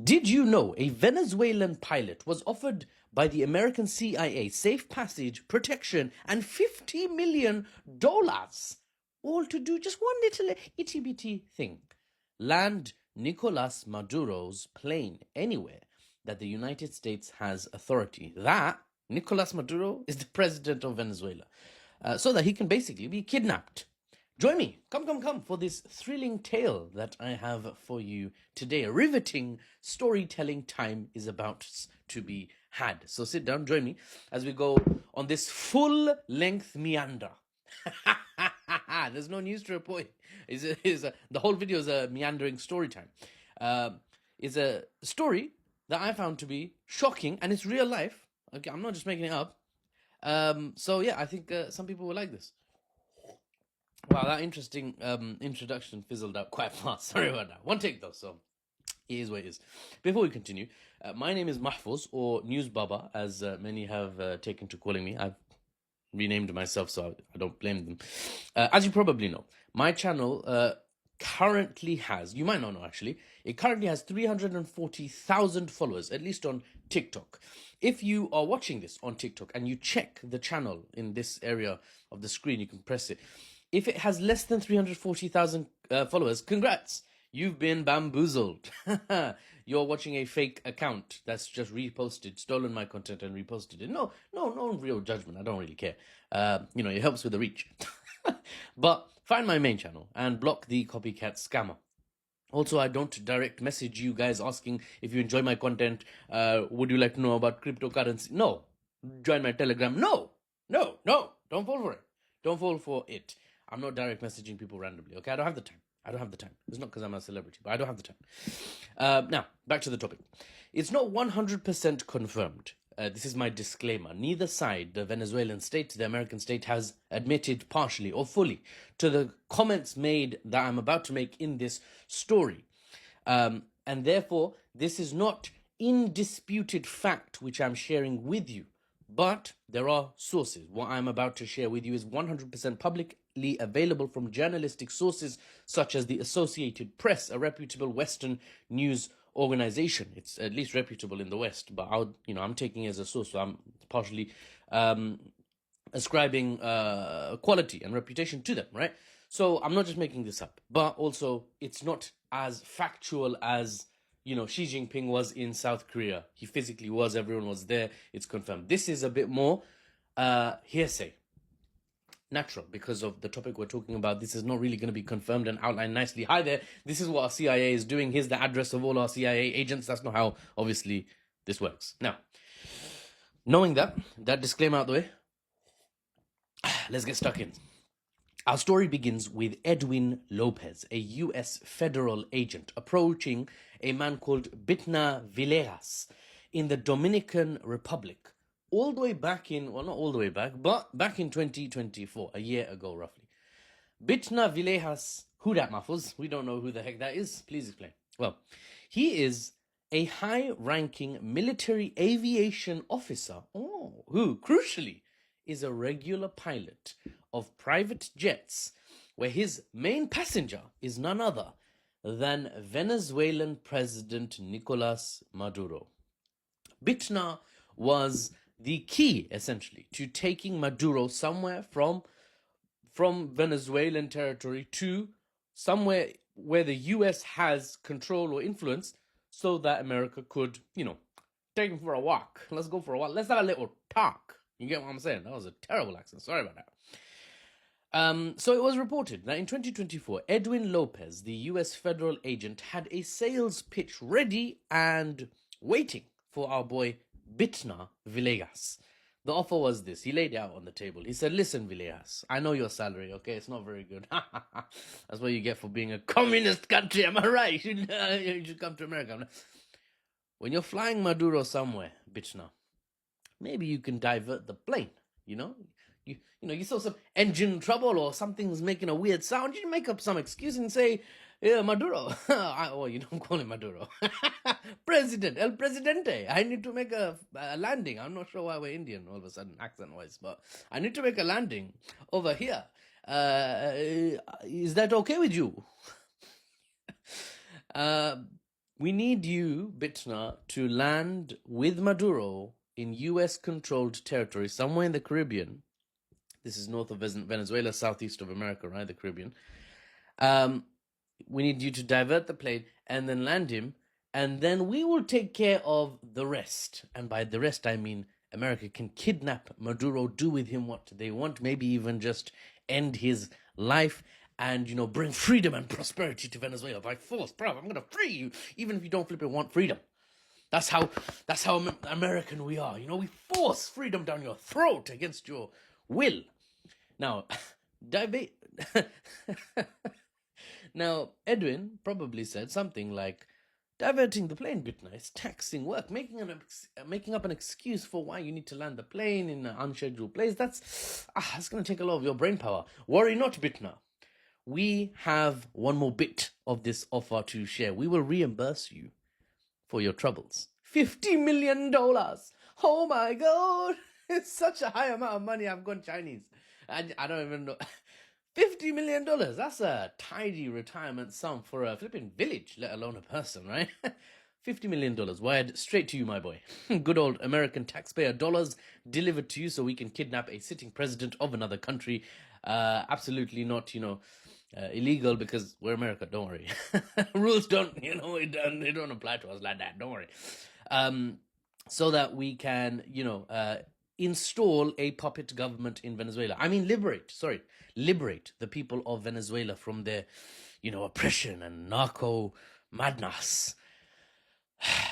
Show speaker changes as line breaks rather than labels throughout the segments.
Did you know a Venezuelan pilot was offered by the American CIA safe passage, protection, and $50 million, all to do just one little itty bitty thing: land Nicolás Maduro's plane anywhere that the United States has authority. That Nicolás Maduro is the president of Venezuela, so that he can basically be kidnapped. Join me, come, for this thrilling tale that I have for you today. A riveting storytelling time is about to be had. So sit down, join me as we go on this full-length meander. There's no news to report. The whole video is a meandering story time. It's a story that I found to be shocking, and it's real life. Okay, I'm not just making it up. So yeah, I think some people will like this. Wow, that interesting introduction fizzled out quite fast. Sorry about that. One take though, so it is what it is. Before we continue, my name is Mahfouz, or NewsBaba, as many have taken to calling me. I've renamed myself, so I don't blame them. As you probably know, my channel currently has, you might not know actually, it currently has 340,000 followers, at least on TikTok. If you are watching this on TikTok and you check the channel in this area of the screen, you can press it. If it has less than 340,000 followers, congrats, you've been bamboozled. You're watching a fake account that's just reposted, stolen my content and reposted it. No real judgment. I don't really care. It helps with the reach. But find my main channel and block the copycat scammer. Also, I don't direct message you guys asking if you enjoy my content. Would you like to know about cryptocurrency? No. Join my Telegram. No. Don't fall for it. Don't fall for it. I'm not direct messaging people randomly, okay? I don't have the time. It's not because I'm a celebrity, but I don't have the time. Now, back to the topic. It's not 100% confirmed. This is my disclaimer. Neither side, the Venezuelan state, the American state, has admitted partially or fully to the comments made that I'm about to make in this story. And therefore, this is not indisputed fact which I'm sharing with you. But there are sources. What I'm about to share with you is 100% publicly available from journalistic sources such as the Associated Press, a reputable Western news organization. It's at least reputable in the West, but I'm taking it as a source, so I'm partially ascribing quality and reputation to them, right? So I'm not just making this up, but also it's not as factual as Xi Jinping was in South Korea. He physically was, everyone was there, it's confirmed. This is a bit more hearsay. Natural, because of the topic we're talking about. This is not really going to be confirmed and outlined nicely. Hi there, this is what our CIA is doing. Here's the address of all our CIA agents. That's not how, obviously, this works. Now, knowing that disclaimer out the way, let's get stuck in. Our story begins with Edwin Lopez, a U.S. federal agent, approaching a man called Bitner Villegas in the Dominican Republic, all the way back in, well, not all the way back, but back in 2024, a year ago roughly. Bitner Villegas, who that, Mahfouz? We don't know who the heck that is. Please explain. Well, he is a high-ranking military aviation officer, who, crucially, is a regular pilot of private jets, where his main passenger is none other than Venezuelan President Nicolás Maduro. Bitner was the key, essentially, to taking Maduro somewhere from Venezuelan territory to somewhere where the US has control or influence, so that America could, take him for a walk. Let's go for a walk. Let's have a little talk. You get what I'm saying? That was a terrible accent. Sorry about that. So it was reported that in 2024, Edwin Lopez, the US federal agent, had a sales pitch ready and waiting for our boy Bitner Villegas. The offer was this. He laid it out on the table. He said, listen, Villegas, I know your salary, okay? It's not very good. That's what you get for being a communist country. Am I right? You should come to America. When you're flying Maduro somewhere, Bitner, maybe you can divert the plane, you saw some engine trouble or something's making a weird sound. You make up some excuse and say, yeah, Maduro. Oh, you don't call him Maduro. President, El Presidente. I need to make a landing. I'm not sure why we're Indian all of a sudden, accent-wise, but I need to make a landing over here. Is that okay with you? We need you, Bitner, to land with Maduro in US-controlled territory somewhere in the Caribbean. This is north of Venezuela, southeast of America, right? The Caribbean. We need you to divert the plane and then land him, and then we will take care of the rest. And by the rest, I mean America can kidnap Maduro, do with him what they want, maybe even just end his life and, bring freedom and prosperity to Venezuela by force. Bro, I'm going to free you, even if you don't flipping want freedom. That's how American we are. We force freedom down your throat against your will. Now, Now, Edwin probably said something like, diverting the plane, Bitner, it's taxing work, making up an excuse for why you need to land the plane in an unscheduled place. That's going to take a lot of your brain power. Worry not, Bitner. We have one more bit of this offer to share. We will reimburse you for your troubles. $50 million. Oh my God. It's such a high amount of money. I've gone Chinese. I don't even know. $50 million. That's a tidy retirement sum for a flipping village, let alone a person, right? $50 million wired straight to you, my boy. Good old American taxpayer dollars delivered to you so we can kidnap a sitting president of another country. Absolutely not, illegal because we're America. Don't worry. Rules don't, they don't apply to us like that. Don't worry. So that we can, install a puppet government in Venezuela. I mean, liberate the people of Venezuela from their, oppression and narco madness,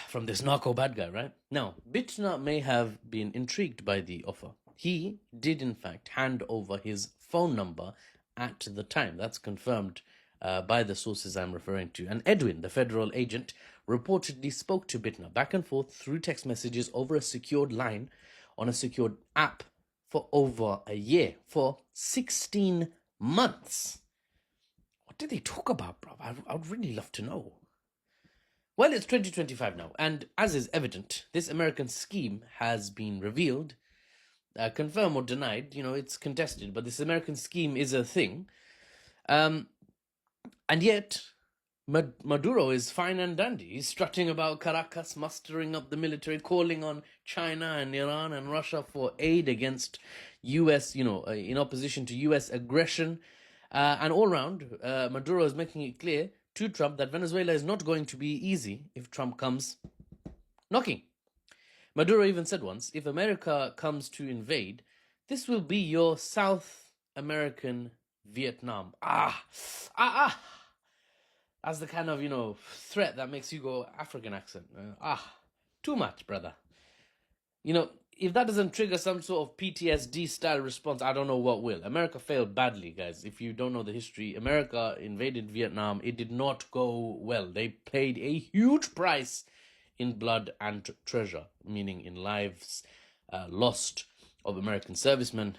from this narco bad guy, right? Now, Bitner may have been intrigued by the offer. He did, in fact, hand over his phone number at the time. That's confirmed by the sources I'm referring to. And Edwin, the federal agent, reportedly spoke to Bitner back and forth through text messages over a secured line on a secured app for over a year, for 16 months. What did they talk about, bro? I would really love to know. Well, it's 2025 now, and as is evident, this American scheme has been revealed, confirmed or denied. It's contested, but this American scheme is a thing. And yet, Maduro is fine and dandy. He's strutting about Caracas, mustering up the military, calling on China and Iran and Russia for aid against U.S., in opposition to U.S. aggression. And all round, Maduro is making it clear to Trump that Venezuela is not going to be easy if Trump comes knocking. Maduro even said once, if America comes to invade, this will be your South American Vietnam. That's the kind of, threat that makes you go African accent. Too much, brother. If that doesn't trigger some sort of PTSD-style response, I don't know what will. America failed badly, guys. If you don't know the history, America invaded Vietnam. It did not go well. They paid a huge price in blood and treasure, meaning in lives lost of American servicemen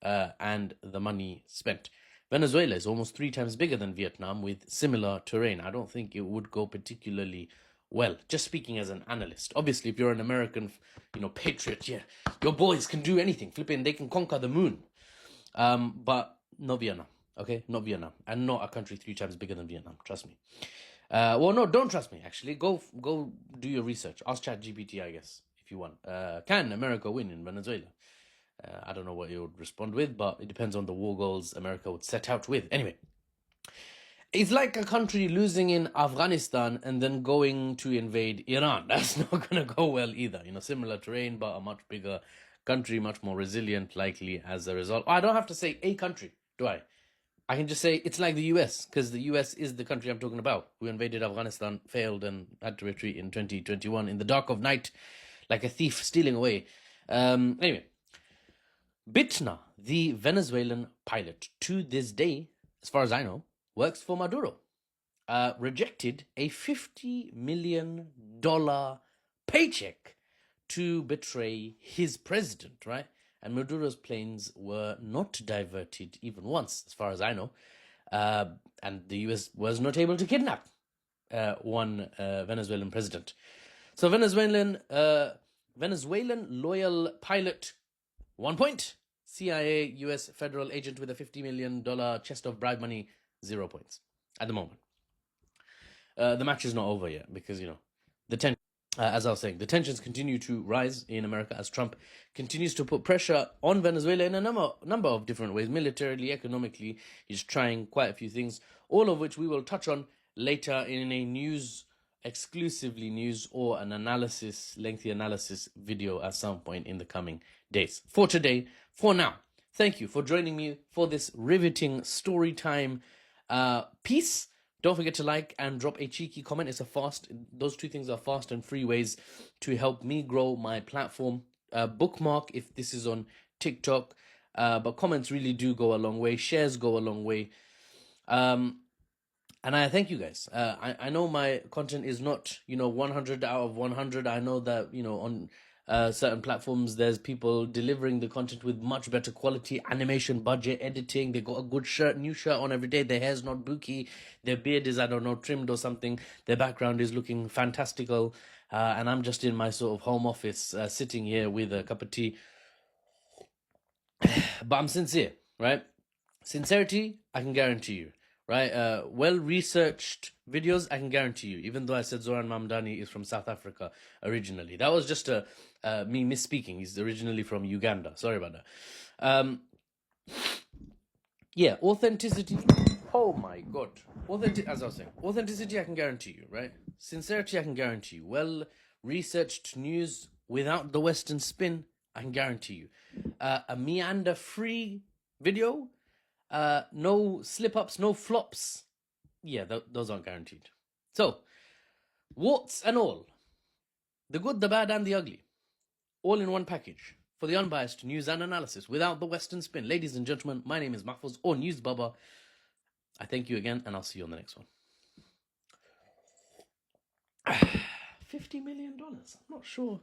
and the money spent. Venezuela is almost 3 times bigger than Vietnam with similar terrain. I don't think it would go particularly well, just speaking as an analyst. Obviously, if you're an American, patriot, yeah, your boys can do anything. Flipping, they can conquer the moon. But not Vietnam, okay? Not Vietnam. And not a country 3 times bigger than Vietnam, trust me. Well, no, don't trust me, actually. Go do your research. Ask ChatGPT, I guess, if you want. Can America win in Venezuela? I don't know what you would respond with, but it depends on the war goals America would set out with. Anyway, it's like a country losing in Afghanistan and then going to invade Iran. That's not going to go well either. Similar terrain, but a much bigger country, much more resilient, likely as a result. I don't have to say a country, do I? I can just say it's like the US, because the US is the country I'm talking about, who invaded Afghanistan, failed, and had to retreat in 2021 in the dark of night, like a thief stealing away. Anyway, Bitner, the Venezuelan pilot, to this day, as far as I know, works for Maduro, rejected a $50 million paycheck to betray his president, right? And Maduro's planes were not diverted even once, as far as I know. And the US was not able to kidnap one Venezuelan president. So Venezuelan loyal pilot, 1 point. CIA, US federal agent with a $50 million chest of bribe money, 0 points at the moment. the match is not over yet because, the tension. As I was saying, the tensions continue to rise in America as Trump continues to put pressure on Venezuela in a number of different ways, militarily, economically. He's trying quite a few things, all of which we will touch on later in a exclusively news or an lengthy analysis video at some point in the coming days. For today, for now, thank you for joining me for this riveting story time piece. Don't forget to like and drop a cheeky comment. Those two things are fast and free ways to help me grow my platform. Bookmark if this is on TikTok, but comments really do go a long way. Shares go a long way. And I thank you guys. I know my content is not, 100 out of 100. I know that, on certain platforms, there's people delivering the content with much better quality, animation, budget, editing. They got a good new shirt on every day. Their hair's not booky. Their beard is, I don't know, trimmed or something. Their background is looking fantastical. And I'm just in my sort of home office, sitting here with a cup of tea. But I'm sincere, right? Sincerity, I can guarantee you. Right, well-researched videos, I can guarantee you. Even though I said Zoran Mamdani is from South Africa originally, that was just me misspeaking. He's originally from Uganda. Sorry about that. Yeah, authenticity. Oh my God, as I was saying, authenticity, I can guarantee you. Right, sincerity, I can guarantee you. Well-researched news without the Western spin, I can guarantee you. A meander-free video. No slip-ups, no flops. Yeah, those aren't guaranteed. So, warts and all, the good, the bad, and the ugly, all in one package for the unbiased news and analysis without the Western spin. Ladies and gentlemen, my name is Mahfouz, or NewsBaba. I thank you again, and I'll see you on the next one. $50 million. I'm not sure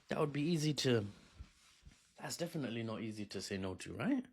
that would be easy to... That's definitely not easy to say no to, right?